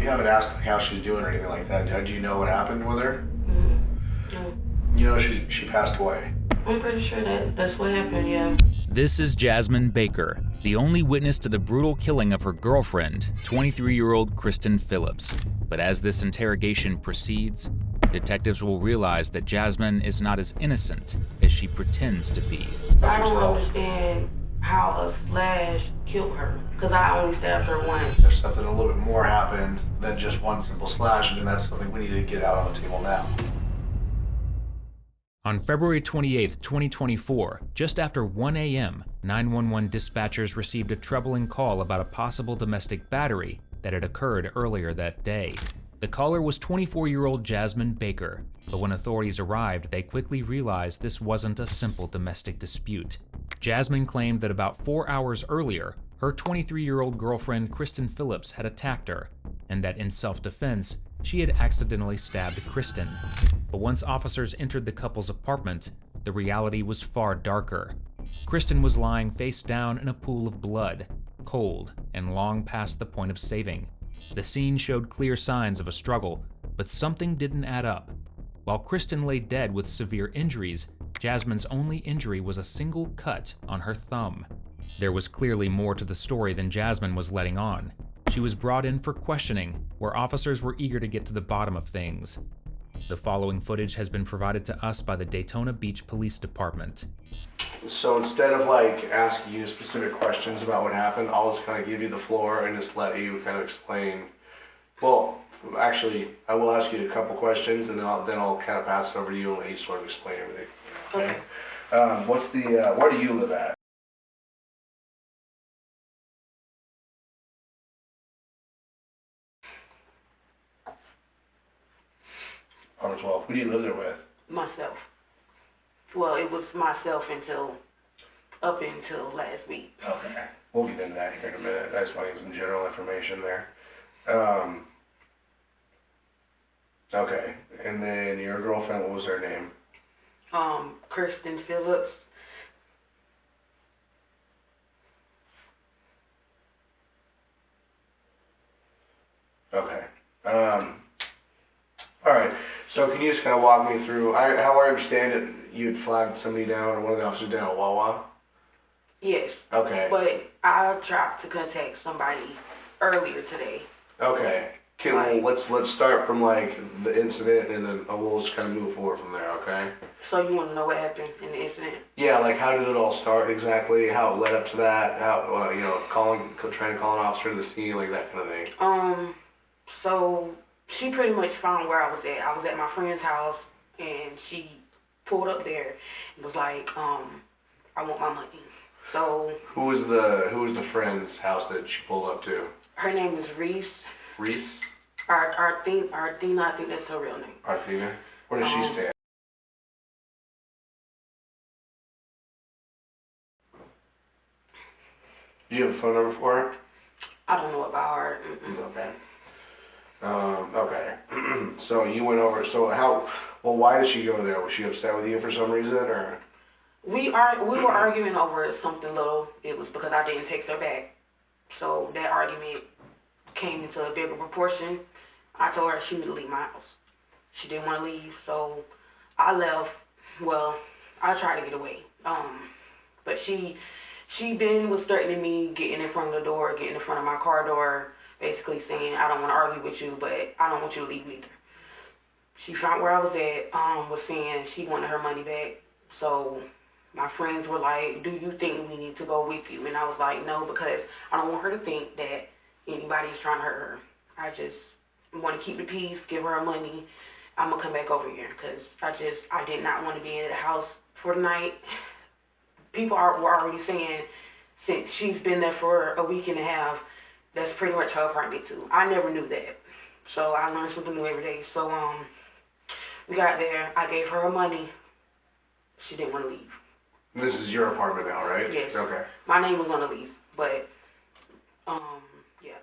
You haven't asked how she's doing or anything like that. Do you know what happened with her? No. You know she passed away. I'm pretty sure that's what happened, yeah. This is Jasmine Baker, the only witness to the brutal killing of her girlfriend, 23-year-old Kristen Phillips. But as this interrogation proceeds, detectives will realize that Jasmine is not as innocent as she pretends to be. I don't understand how a slash killed her, because I only stabbed her once. There's something a little bit more happened than just one simple slash, and that's something we need to get out on the table now. On February 28, 2024, just after 1 a.m., 911 dispatchers received a troubling call about a possible domestic battery that had occurred earlier that day. The caller was 24-year-old Jasmine Baker, but when authorities arrived, they quickly realized this wasn't a simple domestic dispute. Jasmine claimed that about 4 hours earlier, her 23-year-old girlfriend Kristen Phillips had attacked her, and that in self-defense, she had accidentally stabbed Kristen. But once officers entered the couple's apartment, the reality was far darker. Kristen was lying face down in a pool of blood, cold and long past the point of saving. The scene showed clear signs of a struggle, but something didn't add up. While Kristen lay dead with severe injuries, Jasmine's only injury was a single cut on her thumb. There was clearly more to the story than Jasmine was letting on. She was brought in for questioning, where officers were eager to get to the bottom of things. The following footage has been provided to us by the Daytona Beach Police Department. So instead of asking you specific questions about what happened, I'll just kind of give you the floor and just let you kind of explain. Well, actually, I will ask you a couple questions, and then I'll kind of pass it over to you and let you sort of explain everything. Okay. Where do you live at? Apartment 12. Who do you live there with? Myself. Well, it was myself up until last week. Okay. We'll get into that here in a minute. I just want to get some general information there. Okay. And then your girlfriend, what was her name? Kristen Phillips. Okay. All right. So can you just kind of walk me through, how I understand it, you had flagged somebody down, or one of the officers down at Wawa? Yes. Okay. But I tried to contact somebody earlier today. Okay. Okay, well, let's start from the incident, and then we'll just kind of move forward from there, okay? So you want to know what happened in the incident? Yeah, how did it all start exactly, how it led up to that, how, trying to call an officer to the scene, that kind of thing. So she pretty much found where I was at. I was at my friend's house, and she pulled up there and was like, I want my money. So Who was the friend's house that she pulled up to? her name is Reese. Reese? Arthena, I think that's her real name. Arthena? Where does she stay? Do you have a phone number for her? I don't know about her. Okay. Okay. So you went over, why did she go there? Was she upset with you for some reason, or? We were arguing over something little. It was because I didn't text her back. So that argument came into a bigger proportion. I told her she needed to leave my house. She didn't want to leave, so I left. Well, I tried to get away. But she was threatening me, getting in front of the door, getting in front of my car door, basically saying, I don't want to argue with you, but I don't want you to leave either. She found where I was at, was saying she wanted her money back. So my friends were like, do you think we need to go with you? And I was like, no, because I don't want her to think that anybody is trying to hurt her. I just want to keep the peace, give her her money. I'm going to come back over here because I did not want to be in the house for the night. People were already saying, since she's been there for a week and a half, that's pretty much her apartment too. I never knew that. So I learned something new every day. So we got there. I gave her her money. She didn't want to leave. This is your apartment now, right? Yes. Okay. My name was on the lease, but yeah.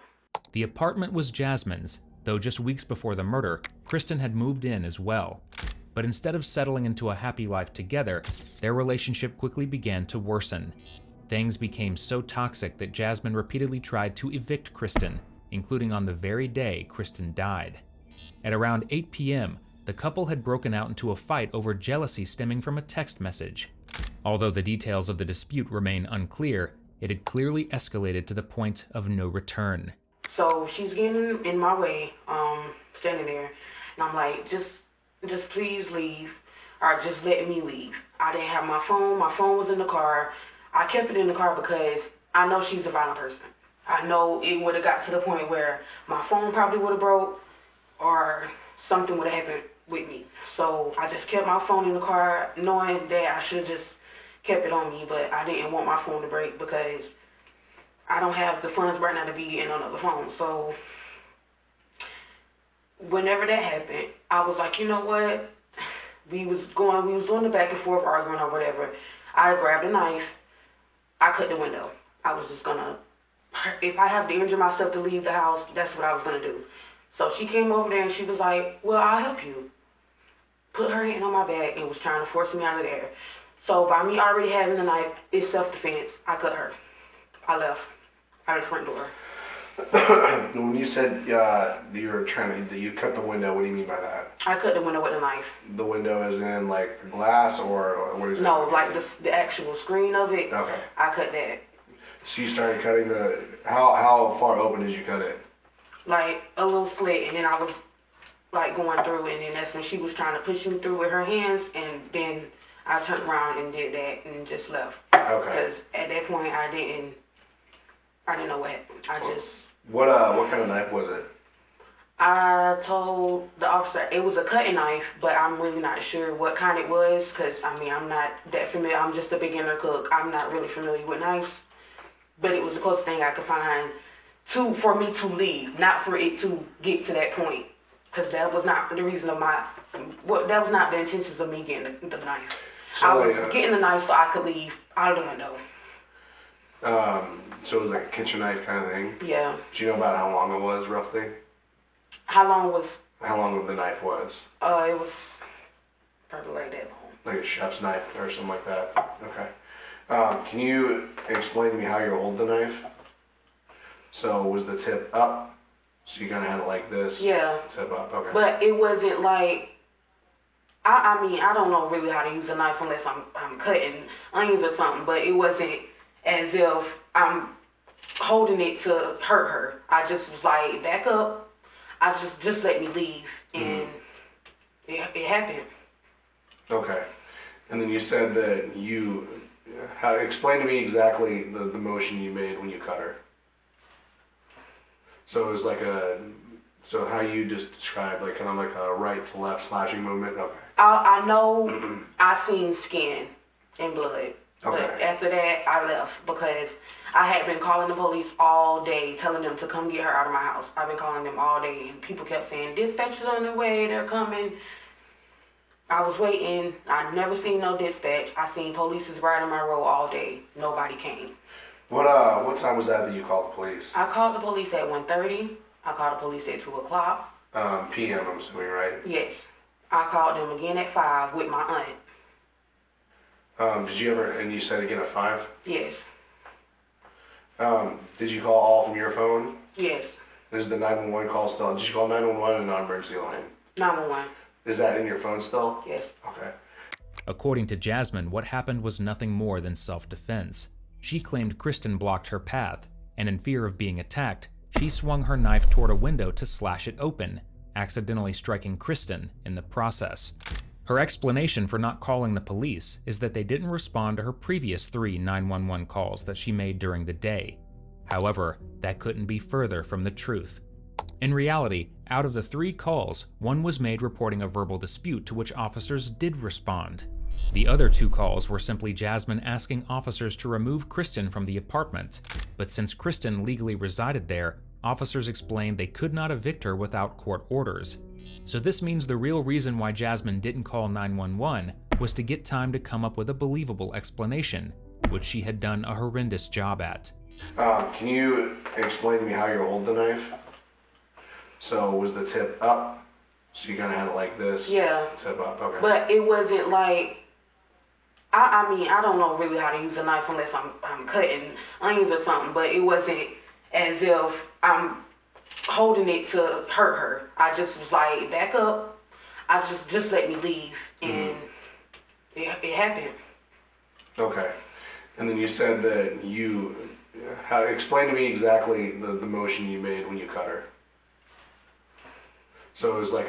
The apartment was Jasmine's, though just weeks before the murder, Kristen had moved in as well. But instead of settling into a happy life together, their relationship quickly began to worsen. Things became so toxic that Jasmine repeatedly tried to evict Kristen, including on the very day Kristen died. At around 8 p.m., the couple had broken out into a fight over jealousy stemming from a text message. Although the details of the dispute remain unclear, it had clearly escalated to the point of no return. So she's getting in my way, standing there, and I'm like, just please leave, or just let me leave. I didn't have my phone was in the car. I kept it in the car because I know she's a violent person. I know it would have got to the point where my phone probably would have broke, or something would have happened with me. So I just kept my phone in the car, knowing that I should have just kept it on me, but I didn't want my phone to break because I don't have the funds right now to be getting another phone. So whenever that happened, I was like, you know what? We was doing the back and forth arguing or whatever. I grabbed a knife. I cut the window. I was just gonna, if I have to injure myself to leave the house, that's what I was gonna do. So she came over there and she was like, well, I'll help you. Put her hand on my back and was trying to force me out of there. So by me already having the knife, it's self-defense. I cut her. I left out of the front door. When you said you cut the window, what do you mean by that? I cut the window with a knife. The window is in like the glass, or what is it? No, like the actual screen of it. Okay. I cut that. So you started cutting how far open did you cut it? Like a little slit, and then I was like going through, and then that's when she was trying to push me through with her hands, and then I turned around and did that and just left. Okay. Because at that point I didn't know what happened. What kind of knife was it? I told the officer it was a cutting knife, but I'm really not sure what kind it was, because I'm not that familiar. I'm just a beginner cook. I'm not really familiar with knives, but it was the closest thing I could find for me to leave, not for it to get to that point, because that was not the reason of that was not the intentions of me getting the knife. So I was getting the knife so I could leave out of the window. So it was like a kitchen knife kind of thing? Yeah. Do you know about how long it was, roughly? How long the knife was? It was probably like that long. Like a chef's knife or something like that? Okay. Can you explain to me how you hold the knife? So was the tip up? So you kind of had it like this? Yeah. Tip up, okay. But it wasn't like, I mean, I don't know really how to use a knife unless I'm cutting onions or something, but it wasn't as if I'm holding it to hurt her. I just was like, back up. I just let me leave, and it happened. Okay. And then you said that explain to me exactly the motion you made when you cut her. So it was like so how you just described, like kind of like a right to left slashing movement? Okay. I know I seen skin and blood. Okay. But after that, I left because I had been calling the police all day, telling them to come get her out of my house. I've been calling them all day, and people kept saying, dispatch is on their way, they're coming. I was waiting. I never seen no dispatch. I seen police riding my road all day. Nobody came. What time was that you called the police? I called the police at 1:30. I called the police at 2 o'clock. PM, I'm assuming, right? Yes. I called them again at 5 with my aunt. Did you ever, and you said again at 5? Yes. Did you call all from your phone? Yes. Is the 911 call still? Did you call 911 and non-emergency line? 911. Is that in your phone still? Yes. Okay. According to Jasmine, what happened was nothing more than self-defense. She claimed Kristen blocked her path, and in fear of being attacked, she swung her knife toward a window to slash it open, accidentally striking Kristen in the process. Her explanation for not calling the police is that they didn't respond to her previous 3 911 calls that she made during the day. However, that couldn't be further from the truth. In reality, out of the 3 calls, one was made reporting a verbal dispute to which officers did respond. The other 2 calls were simply Jasmine asking officers to remove Kristen from the apartment, but since Kristen legally resided there, officers explained they could not evict her without court orders. So this means the real reason why Jasmine didn't call 911 was to get time to come up with a believable explanation, which she had done a horrendous job at. Can you explain to me how you hold the knife? So was the tip up? So you kind of had it like this? Yeah. Tip up, okay. But it wasn't like, I mean, I don't know really how to use a knife unless I'm cutting onions or something, but it wasn't as if I'm holding it to hurt her. I just was like, back up. I just let me leave, and it happened. Okay. And then you said that explain to me exactly the motion you made when you cut her. So it was like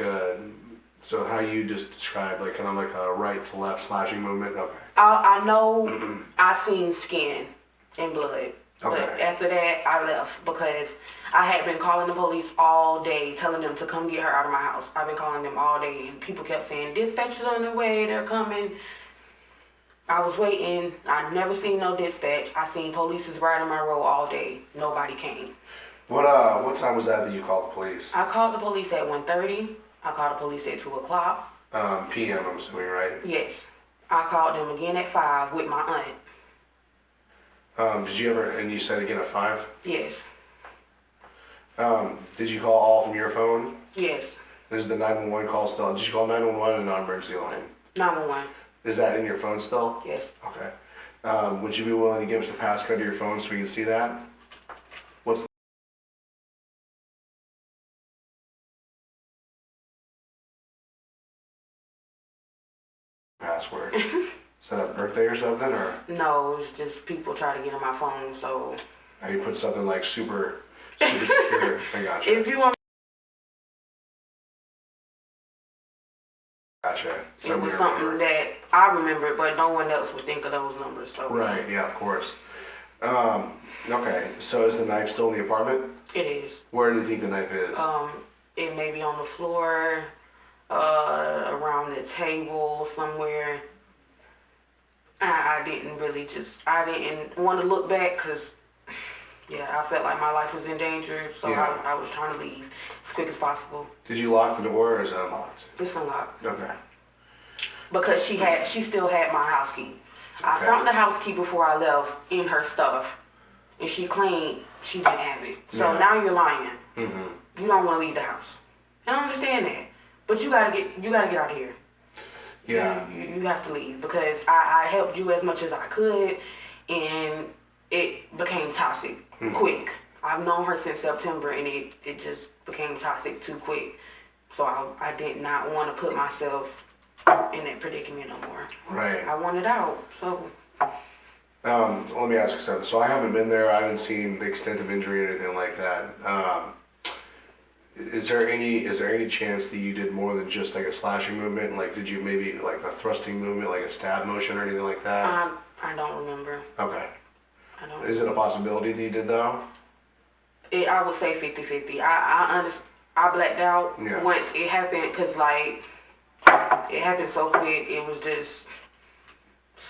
so how you just described, like kind of like a right to left slashing movement? Okay. I know I seen skin and blood. Okay. But after that, I left because I had been calling the police all day, telling them to come get her out of my house. I've been calling them all day, and people kept saying, dispatch is on the way, they're coming. I was waiting. I never seen no dispatch. I seen police riding my road all day. Nobody came. What time was that you called the police? I called the police at 1:30. I called the police at 2 o'clock. PM, I'm assuming, right? Yes. I called them again at 5 with my aunt. Did you ever, and you said again at 5? Yes. Did you call all from your phone? Yes. Is the 911 call still? Did you call 911 and non-emergency line? 911. Is that in your phone still? Yes. Okay. Would you be willing to give us the passcode to your phone so we can see that? What's the password? Is that a birthday or something, or? No, it's just people try to get on my phone, so. How you put something like super secure? I gotcha. If you want. Gotcha. It was something that I remembered, but no one else would think of those numbers. So. Right. Yeah. Of course. Okay. So is the knife still in the apartment? It is. Where do you think the knife is? It may be on the floor, around the table somewhere. I didn't want to look back because, I felt like my life was in danger, so I was trying to leave as quick as possible. Did you lock the door or is it unlocked? It's unlocked. Okay. Because she still had my house key. I found the house key before I left in her stuff, and she claimed she didn't have it. So now you're lying. You don't want to leave the house. I don't understand that, but you gotta get out of here. Yeah. You have to leave because I helped you as much as I could, and it became toxic quick. I've known her since September, and it just became toxic too quick. So I did not want to put myself in that predicament no more. Right. I wanted out, so. Let me ask you something. So I haven't been there. I haven't seen the extent of injury or anything like that. Is there any chance that you did more than just like a slashing movement? Like, did you maybe like a thrusting movement, like a stab motion or anything like that? I don't remember. Okay. I don't. Is it a possibility that you did though? I would say 50-50. I blacked out once it happened because like it happened so quick. It was just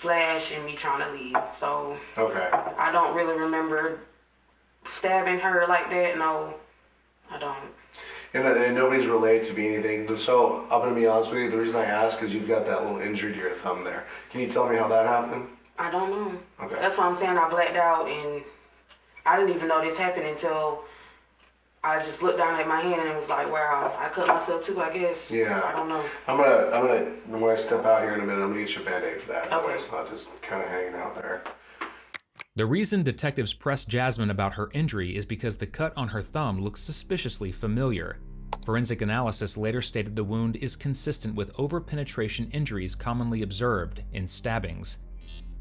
slash and me trying to leave. So okay. I don't really remember stabbing her like that. No, I don't. And nobody's related to me anything. So I'm gonna be honest with you. The reason I ask is you've got that little injury to your thumb there. Can you tell me how that happened? I don't know. Okay. That's what I'm saying. I blacked out and I didn't even know this happened until I just looked down at my hand and it was like, wow, I cut myself too, I guess. Yeah. I don't know. When I step out here in a minute, I'm gonna get you a Band-Aid for that. Okay. It's not just kind of hanging out there. The reason detectives pressed Jasmine about her injury is because the cut on her thumb looks suspiciously familiar. Forensic analysis later stated the wound is consistent with over-penetration injuries commonly observed in stabbings.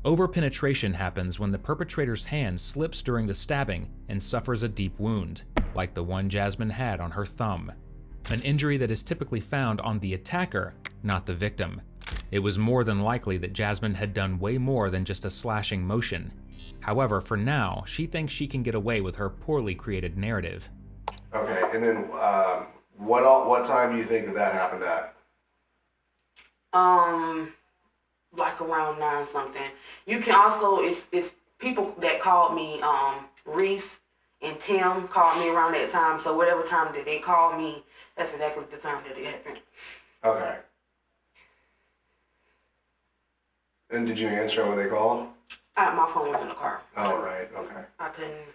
Over-penetration happens when the perpetrator's hand slips during the stabbing and suffers a deep wound, like the one Jasmine had on her thumb. An injury that is typically found on the attacker, not the victim. It was more than likely that Jasmine had done way more than just a slashing motion. However, for now, she thinks she can get away with her poorly created narrative. Okay, and then what time do you think that happened at? Like around 9 something. You can also, it's people that called me, Reese and Tim called me around that time, so whatever time that they called me, that's exactly the time that it happened. Okay. And did you answer when they called? My phone was in the car. Oh, right, okay. I couldn't.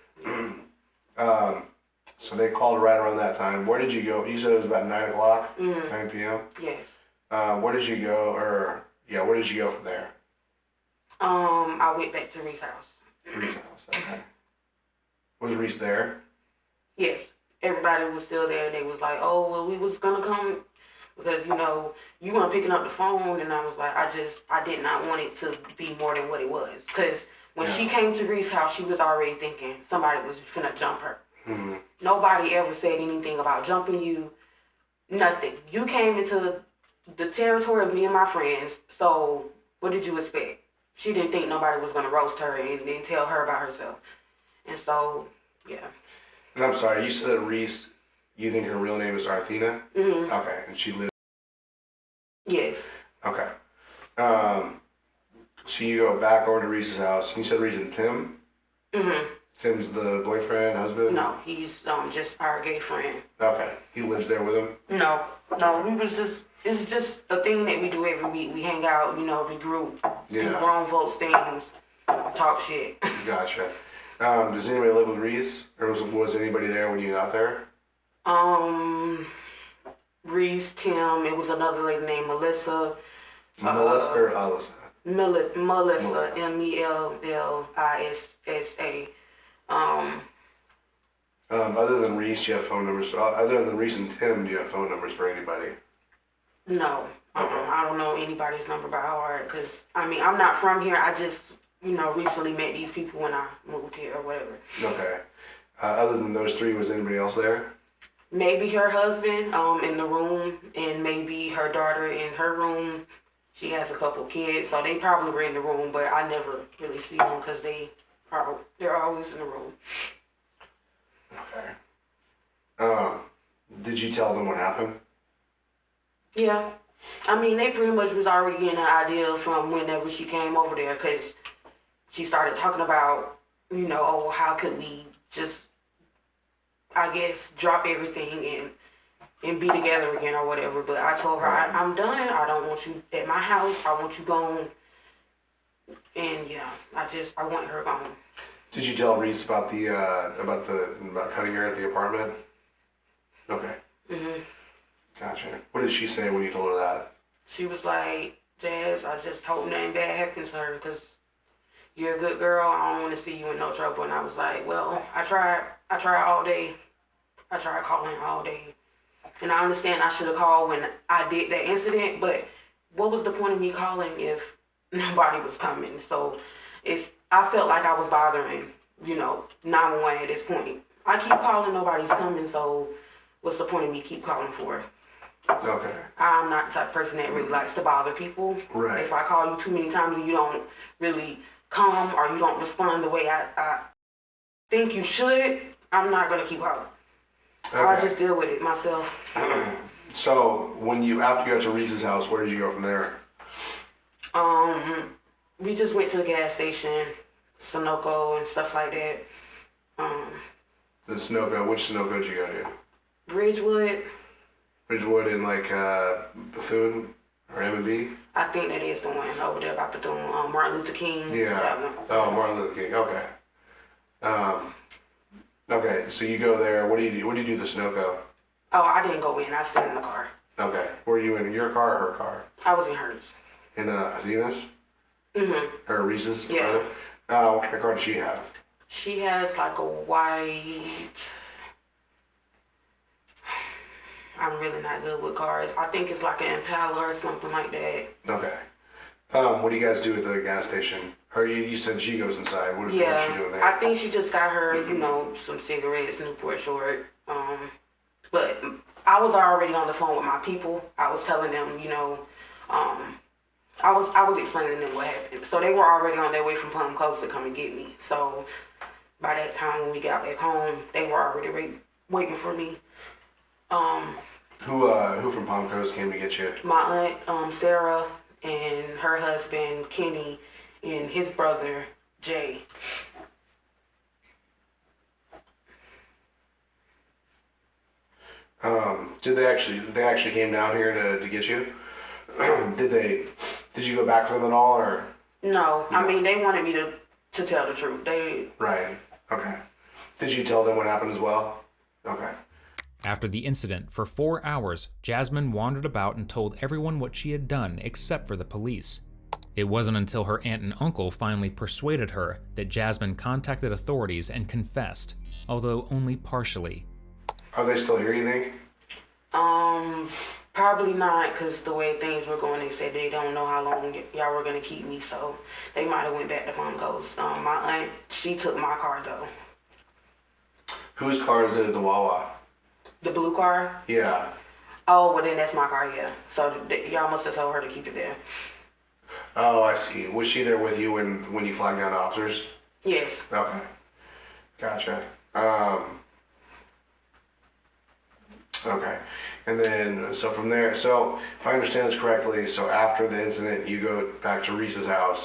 So they called right around that time. Where did you go? You said it was about 9 o'clock, 9 p.m.? Yes. Where did you go, where did you go from there? I went back to Reese's house. Reese's house, okay. Was Reese there? Yes. everybody was still there. They was like, oh, well, we was gonna come because, you know, you weren't picking up the phone, and I was like, I did not want it to be more than what it was. Because when she came to Reese's house, she was already thinking somebody was finna jump her. Mm-hmm. Nobody ever said anything about jumping you, nothing. You came into the territory of me and my friends, so what did you expect? She didn't think nobody was gonna roast her and then tell her about herself. And so, yeah. And I'm sorry, you said Reese, you think her real name is Arthena? Mhm. Okay, and she lives... Yes. Okay. So you go back over to Reese's house. You said Reese and Tim? Mhm. Tim's the boyfriend, husband? No, he's just our gay friend. Okay. He lives there with him? No, it's just a thing that we do every week. We hang out, you know, regroup, do grown folks things, talk shit. Gotcha. Does anybody live with Reese? Or was anybody there when you got there? Reese, Tim, it was another lady named Melissa. Melissa or Alyssa? Melissa, Mellissa. Other than Reese, you have phone numbers. Other than Reese and Tim, do you have phone numbers for anybody? No. Okay. I don't know anybody's number by heart because, I mean, I'm not from here. I just, you know, recently met these people when I moved here or whatever. Okay. Other than those three, was anybody else there? Maybe her husband in the room, and maybe her daughter in her room. She has a couple kids, so they probably were in the room, but I never really see them because they're always in the room. Okay. Did you tell them what happened? Yeah. I mean, they pretty much was already getting an idea from whenever she came over there because she started talking about, you know, oh, how could we just, I guess, drop everything and be together again or whatever. But I told her, I'm done. I don't want you at my house. I want you gone. And, yeah, I want her gone. Did you tell Reese about cutting her at the apartment? Okay. Mhm. Gotcha. What did she say when you told her that? She was like, Jazz, I just hope nothing bad happens to her because you're a good girl. I don't want to see you in no trouble. And I was like, well, I tried all day. I tried calling all day. And I understand I should have called when I did that incident, but what was the point of me calling if nobody was coming? So I felt like I was bothering, you know, 911 at this point. I keep calling, nobody's coming, so what's the point of me keep calling for? Okay. I'm not the type of person that really likes to bother people. Right. If I call you too many times and you don't really come or you don't respond the way I think you should, I'm not going to keep calling. Okay. I'll just deal with it myself. So, after you got to Reese's house, where did you go from there? We just went to the gas station, Sunoco and stuff like that. The Sunoco, which Sunoco did you go to? Bridgewood. Bridgewood in Bethune or M&B? I think that is the one over there by Bethune, Martin Luther King. Yeah. That one. Oh, Martin Luther King. Okay. Okay. So you go there. What do you do? What do you do at the Sunoco? Oh, I didn't go in. I stayed in the car. Okay. Were you in your car or her car? I was in hers. In Athena's? Mhm. Or Reese's? Yeah. What kind of car does she have? She has like a white. I'm really not good with cars. I think it's like an Impala or something like that. Okay. What do you guys do at the gas station? You said she goes inside. What's she doing there? I think she just got her, you know, some cigarettes, Newport Short. But I was already on the phone with my people. I was telling them, you know, I was explaining to them what happened. So they were already on their way from Plum Coast to come and get me. So by that time when we got back home, they were already waiting for me. Who from Palm Coast came to get you? My aunt, Sarah, and her husband, Kenny, and his brother, Jay. They actually came down here to get you? Did you go back to them at all, or? No. I mean, they wanted me to tell the truth. Right. Okay. Did you tell them what happened as well? Okay. After the incident, for 4 hours, Jasmine wandered about and told everyone what she had done except for the police. It wasn't until her aunt and uncle finally persuaded her that Jasmine contacted authorities and confessed, although only partially. Are they still here, you think? Probably not, because the way things were going, they said they don't know how long y'all were going to keep me, so they might have went back to Mom Goes. My aunt, she took my car, though. Whose car is it at the Wawa? The blue car? Yeah. Oh, well, then that's my car, yeah. So y'all must have told her to keep it there. Oh, I see. Was she there with you when you flagged down officers? Yes. Okay. Gotcha. Okay. And then, so from there, so if I understand this correctly, so after the incident, you go back to Reese's house.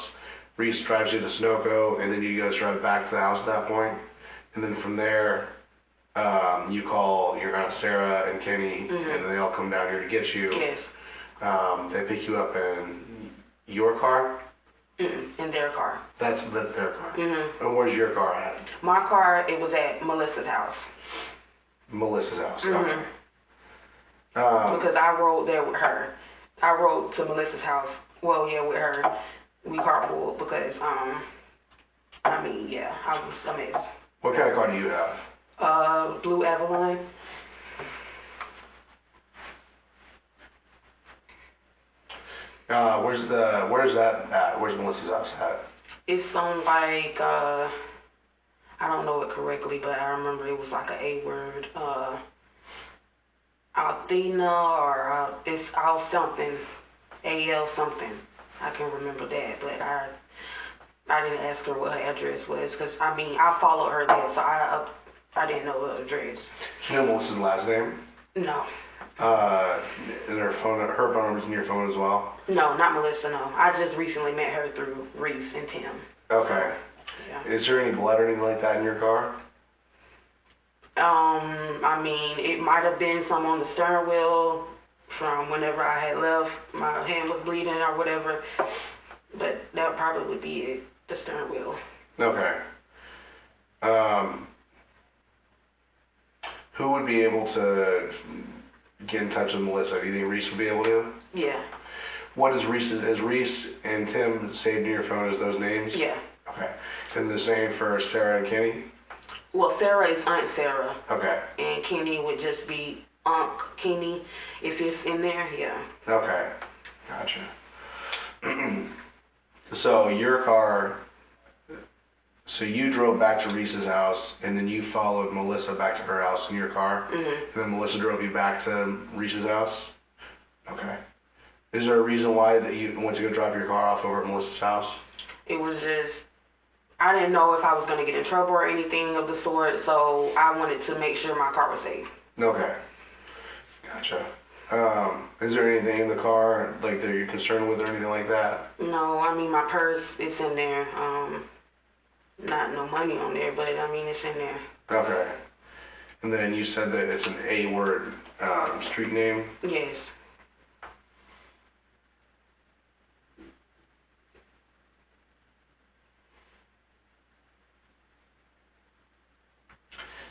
Reese drives you to Sunoco, and then you guys drive back to the house at that point. And then from there, you call your Aunt Sarah and Kenny, and they all come down here to get you. Yes. They pick you up in your car? In their car. That's their car. Mm-hmm. And where's your car at? My car, it was at Melissa's house. Melissa's house. Mm-hmm. Okay. Because I rode there with her. I rode to Melissa's house. Well, yeah, with her. We carpooled because, I mean, yeah, I was amazed. What kind of car do you have? Blue Avalon. Where's that at? Where's Melissa's house at? It's on like, I don't know it correctly, but I remember it was like an A word, Althena or it's Al something, AL something. I can remember that, but I didn't ask her what her address was because I mean I followed her there, so I didn't know her address. Do you know Melissa's last name? No. Is her phone number's in your phone as well? No, not Melissa. No, I just recently met her through Reese and Tim. Okay. Yeah. Is there any blood or anything like that in your car? I mean, it might have been some on the steering wheel from whenever I had left. My hand was bleeding or whatever, but that would probably be it, the steering wheel. Okay. Who would be able to get in touch with Melissa? Do you think Reese would be able to? Yeah. What is Reese and Tim saved in your phone as those names? Yeah. Okay. And the same for Sarah and Kenny? Well, Sarah is Aunt Sarah. Okay. And Kenny would just be Unc Kenny if it's in there, yeah. Okay. Gotcha. So your car, so you drove back to Reese's house, and then you followed Melissa back to her house in your car, and then Melissa drove you back to Reese's house? Okay. Is there a reason why that you went to go drop your car off over at Melissa's house? It was just, I didn't know if I was going to get in trouble or anything of the sort, so I wanted to make sure my car was safe. Okay. Gotcha. Is there anything in the car, like, that you're concerned with or anything like that? No, I mean, my purse, it's in there. Not no money on there, but, I mean, it's in there. Okay. And then you said that it's an A-word street name? Yes.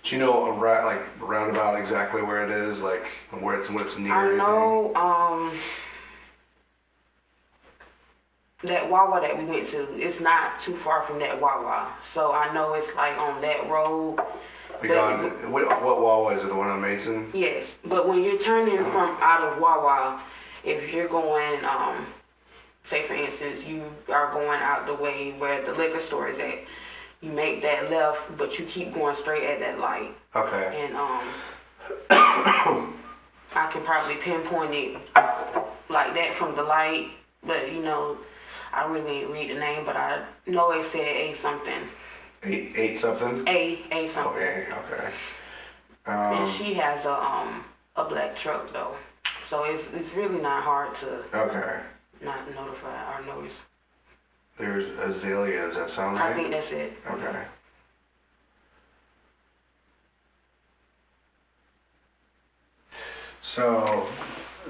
Do you know roundabout exactly where it is, like where it's near? I know that Wawa that we went to, it's not too far from that Wawa. So I know it's like on that road. What Wawa is it? The one on Mason? Yes, but when you're turning from out of Wawa, if you're going, say for instance, you are going out the way where the liquor store is at. You make that left, but you keep going straight at that light. Okay. And I can probably pinpoint it like that from the light, but you know, I really didn't read the name, but I know it said A something. Eight something? A something. Okay. And she has a black truck though, so it's really not hard to not notify or notice. There's Azalea, does that sound right? I think that's it. Okay. So,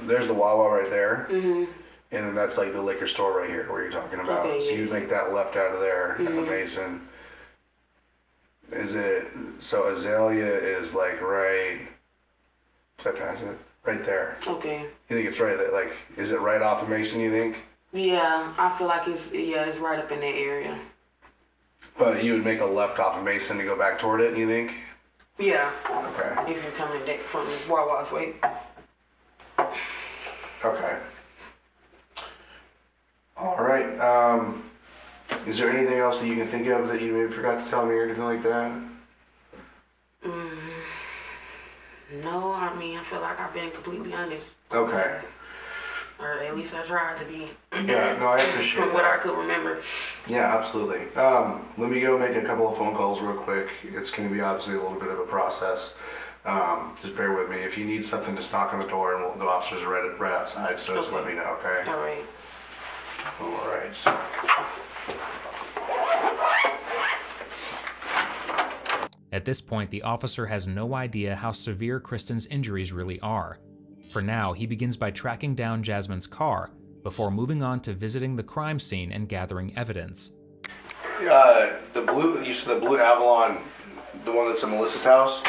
there's the Wawa right there. And then that's like the liquor store right here where you're talking about. Okay, so you make that left out of there at the Mason. So Azalea is like right, right there. Okay. You think it's right, like, is it right off of Mason, you think? Yeah, I feel like it's right up in that area. But you would make a left off of Mason to go back toward it, you think? Yeah. Okay. If you're coming back from Wawa's way. Okay. All right. Is there anything else that you can think of that you maybe forgot to tell me or anything like that? No, I mean, I feel like I've been completely honest. Okay. Or at least I tried to be. Yeah, no, I appreciate From what that. I could remember. Yeah, absolutely. Let me go make a couple of phone calls real quick. It's going to be obviously a little bit of a process. Just bear with me. If you need something, just knock on the door, and the officers are right outside, so just let me know, okay? All right. All right. At this point, the officer has no idea how severe Kristen's injuries really are. For now, he begins by tracking down Jasmine's car before moving on to visiting the crime scene and gathering evidence. The blue Avalon, the one that's in Melissa's house?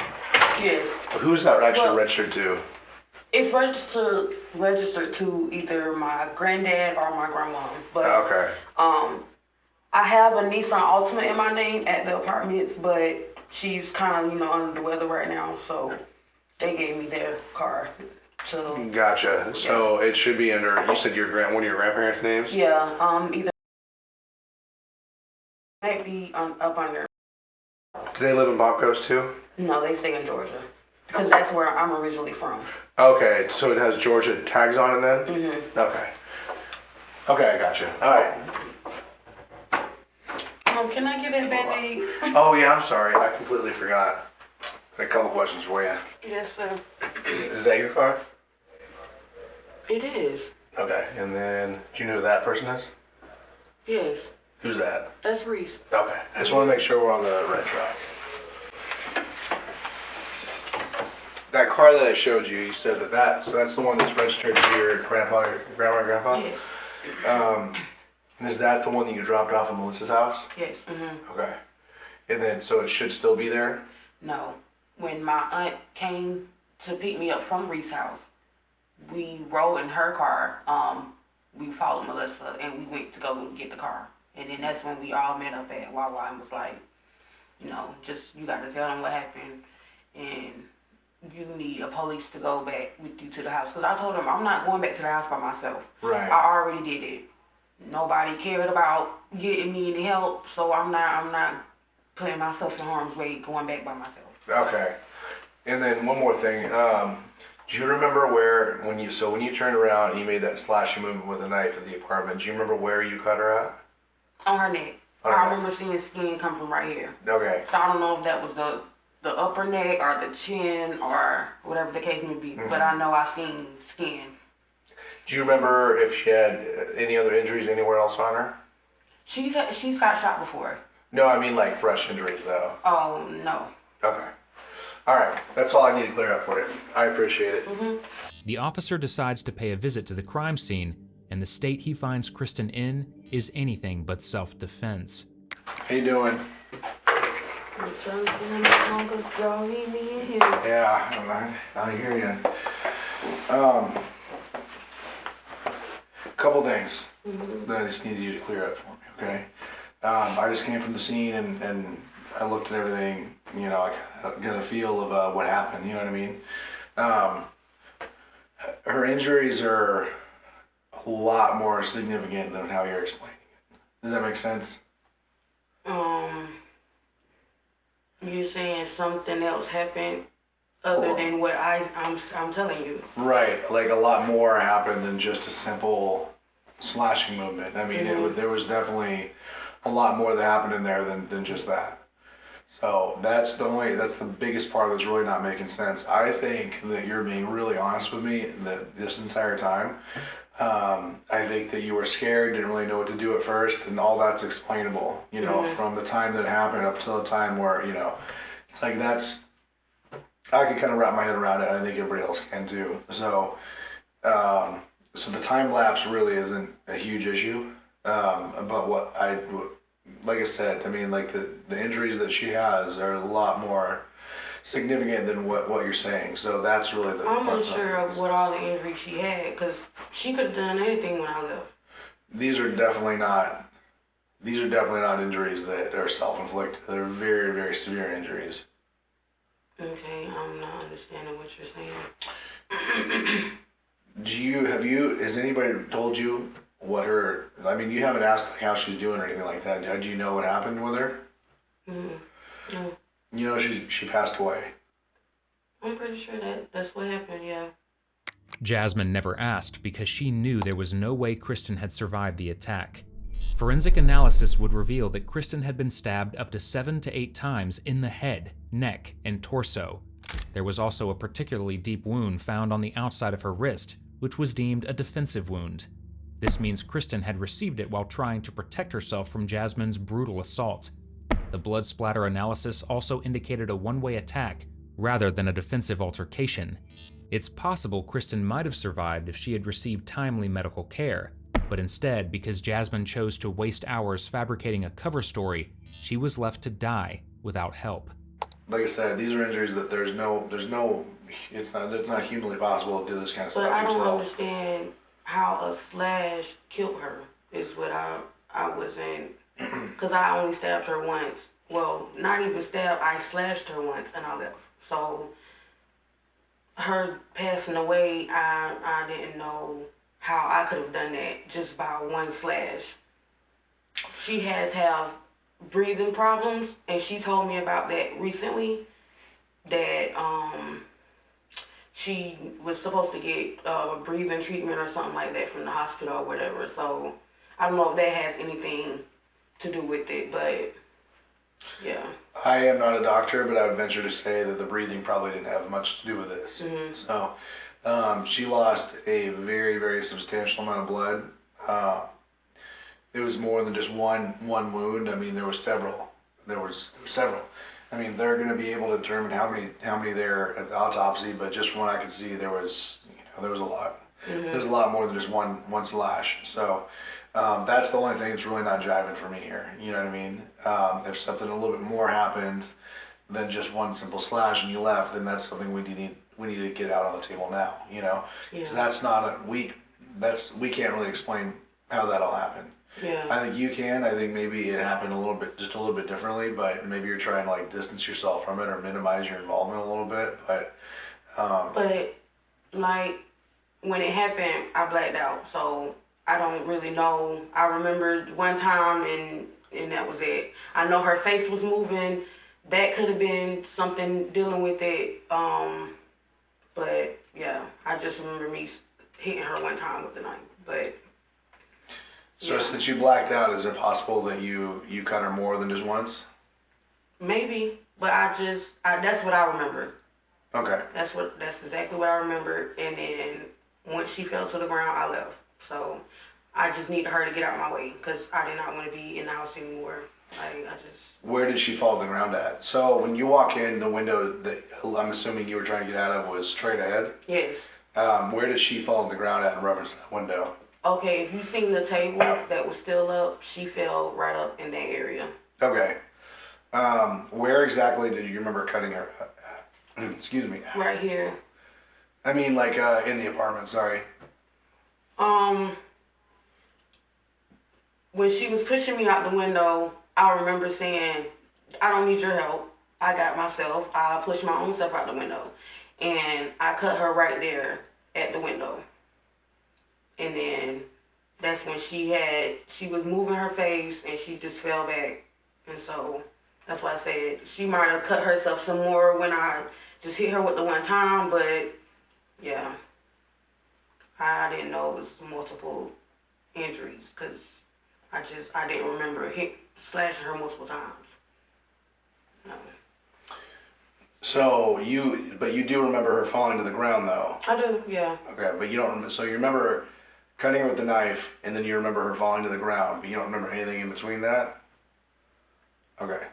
Yes. Who's that actually registered to? It's registered to either my granddad or my grandma. But Okay. I have a Nissan Altima in my name at the apartments, but she's kind of, under the weather right now, so they gave me their car. So. Gotcha. Yeah. So it should be under, you said one of your grandparents' names? Yeah, either might be up under. Do they live in Bob Coast too? No, they stay in Georgia, because that's where I'm originally from. Okay, so it has Georgia tags on it then? Mhm. Okay. Okay, I gotcha. All right. Can I get that Band-Aid? Oh yeah, I'm sorry. I completely forgot. A couple questions for you. Yes, sir. Is that your car? It is. Okay, and then, do you know who that person is? Yes. Who's that? That's Reese. Okay, I just want to make sure we're on the right track. That car that I showed you, you said so that's the one that's registered to your grandma and grandpa? Yes. And is that the one that you dropped off at Melissa's house? Yes. Mhm. Okay. And then, so it should still be there? No. When my aunt came to pick me up from Reese's house, we rode in her car. We followed Melissa, and we went to go get the car. And then that's when we all met up at Wawa and was like, you got to tell them what happened, and you need a police to go back with you to the house. Because I told them, I'm not going back to the house by myself. Right. I already did it. Nobody cared about getting me any help, so I'm not putting myself in harm's way going back by myself. Okay. And then one more thing. Do you remember when you turned around and you made that slashing movement with a knife at the apartment, do you remember where you cut her at? On her neck. On her I neck. remember seeing skin come from right here. Okay. So I don't know if that was the upper neck or the chin or whatever the case may be, Mhm. but I know I seen skin. Do you remember if she had any other injuries anywhere else on her? She's got shot before. No, I mean like fresh injuries though. Oh, no. Okay. All right. That's all I need to clear up for you. I appreciate it. Mhm. The officer decides to pay a visit to the crime scene, and the state he finds Kristen in is anything but self-defense. How you doing? Yeah, I hear you. Couple things that I just need you to clear up for me, okay? I just came from the scene and I looked at everything, I got a feel of what happened, you know what I mean? Her injuries are a lot more significant than how you're explaining it. Does that make sense? You're saying something else happened other than what I'm telling you. Right, like a lot more happened than just a simple slashing movement. I mean, there was definitely a lot more that happened in there than just that. So that's the biggest part that's really not making sense. I think that you're being really honest with me this entire time. I think that you were scared, didn't really know what to do at first, and all that's explainable, from the time that it happened up till the time where, it's like I can kind of wrap my head around it, and I think everybody else can too. So the time lapse really isn't a huge issue, but like I said, I mean, like the injuries that she has are a lot more significant than what you're saying. So that's really the I'm part. unsure of what all the injuries she had, because she could have done anything when I left. These are definitely not injuries that are self-inflicted. They're very, very severe injuries. Okay, I'm not understanding what you're saying. Has anybody told you what her, I mean, you haven't asked how she's doing or anything like that. Do you know what happened with her? No. You know she passed away. I'm pretty sure that's what happened, yeah. Jasmine never asked because she knew there was no way Kristen had survived the attack. Forensic analysis would reveal that Kristen had been stabbed up to 7 to 8 times in the head, neck, and torso. There was also a particularly deep wound found on the outside of her wrist, which was deemed a defensive wound. This means Kristen had received it while trying to protect herself from Jasmine's brutal assault. The blood splatter analysis also indicated a one-way attack rather than a defensive altercation. It's possible Kristen might have survived if she had received timely medical care, but instead, because Jasmine chose to waste hours fabricating a cover story, she was left to die without help. Like I said, these are injuries that it's not humanly possible to do this kind of stuff But I don't yourself. understand how a slash killed her, is what I wasn't, because I only stabbed her once. Well, not even stabbed, I slashed her once and I left. So, her passing away, I didn't know how I could have done that just by one slash. She has had breathing problems, and she told me about that recently, that she was supposed to get breathing treatment or something like that from the hospital or whatever. So I don't know if that has anything to do with it, but yeah. I am not a doctor, but I would venture to say that the breathing probably didn't have much to do with this. Mm-hmm. So she lost a very, very substantial amount of blood. It was more than just one wound. I mean, there were several. I mean, they're going to be able to determine how many there at the autopsy, but just from what I could see, there was a lot. Mm-hmm. There's a lot more than just one slash. So that's the only thing that's really not jiving for me here. You know what I mean? If something a little bit more happened than just one simple slash and you left, then that's something we need to get out on the table now. You know, Yeah. so that's not we can't really explain how that all happened. Yeah. I think you can. I think maybe it happened just a little bit differently, but maybe you're trying to like distance yourself from it or minimize your involvement a little bit. But like when it happened, I blacked out, so I don't really know. I remembered one time, and that was it. I know her face was moving. That could have been something dealing with it. But yeah, I just remember me hitting her one time with the knife, but. So since you blacked out, is it possible that you cut her more than just once? Maybe, but that's what I remember. Okay. That's exactly what I remember. And then once she fell to the ground, I left. So I just needed her to get out of my way because I did not want to be in the house anymore. Where did she fall to the ground at? So when you walk in, the window that I'm assuming you were trying to get out of was straight ahead? Yes. Where did she fall to the ground at in reference to that window? Okay, if you seen the table that was still up, she fell right up in that area. Okay. Where exactly did you remember cutting her? Excuse me. Right here. I mean, like in the apartment. Sorry. When she was pushing me out the window, I remember saying, "I don't need your help. I got myself. I'll push my own stuff out the window," and I cut her right there at the window. And then that's when she was moving her face and she just fell back. And so that's why I said she might have cut herself some more when I just hit her with the one time, but yeah, I didn't know it was multiple injuries because I didn't remember slashing her multiple times. No. So you do remember her falling to the ground though? I do, yeah. Okay, but you don't. So you remember cutting her with the knife, and then you remember her falling to the ground, but you don't remember anything in between that? Okay.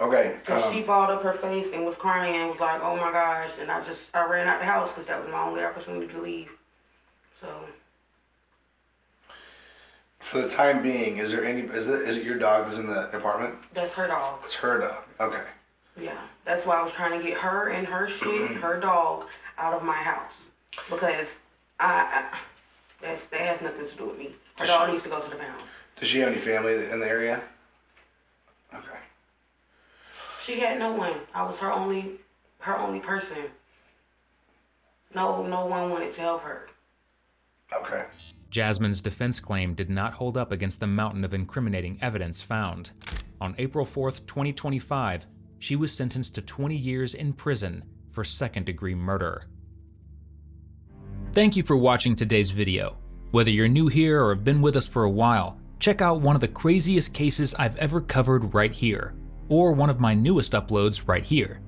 Okay. So she balled up her face and was crying and was like, "Oh my gosh!" And I ran out the house because that was my only opportunity to leave. So. For the time being, is it your dog that's in the apartment? That's her dog. It's her dog. Okay. Yeah, that's why I was trying to get her and her shit, her dog, out of my house. Because that has nothing to do with me. Her dog needs to go to the pound. Does she have any family in the area? Okay. She had no one. I was her only person. No one wanted to help her. Okay. Jasmine's defense claim did not hold up against the mountain of incriminating evidence found. On April 4th, 2025, she was sentenced to 20 years in prison for second-degree murder. Thank you for watching today's video. Whether you're new here or have been with us for a while, check out one of the craziest cases I've ever covered right here, or one of my newest uploads right here.